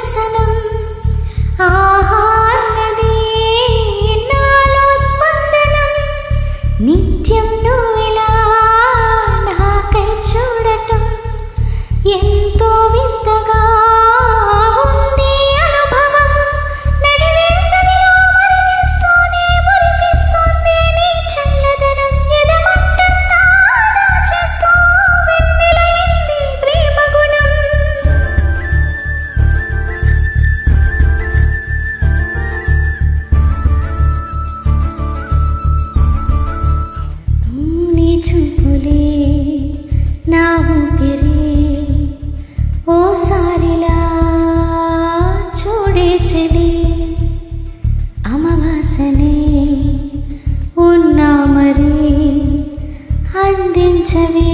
దర్శనం ఆహారమే నాలో స్పందనం నిత్యం నువ్విలా నాకై చూడటం ఎంతో వింతగా ఉంది అనుభవం నడివేసవిలో మరిగిస్తూనే మురిపిస్తుంది నీ చల్లదనం ఎదమంటంతా చేస్తూ వెన్నెలయింది ప్రేమ గుణం నీ చూపులే నా ఊపిరి ఓసారిలా చూడే చెలి అమవాసనే ఉన్నా మరి అందించవే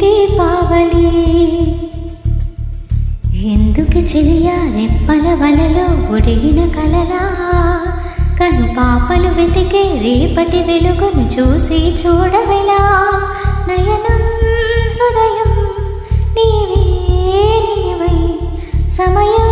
దీపావళి ఎందుకు చెలియా రెప్పల వలలో ఒడిగిన కలలా కను పాపలు వెతికే రేపటి వెలుగును చూసి చూడవెలా నయనం హృదయం నీవే నీవై సమయం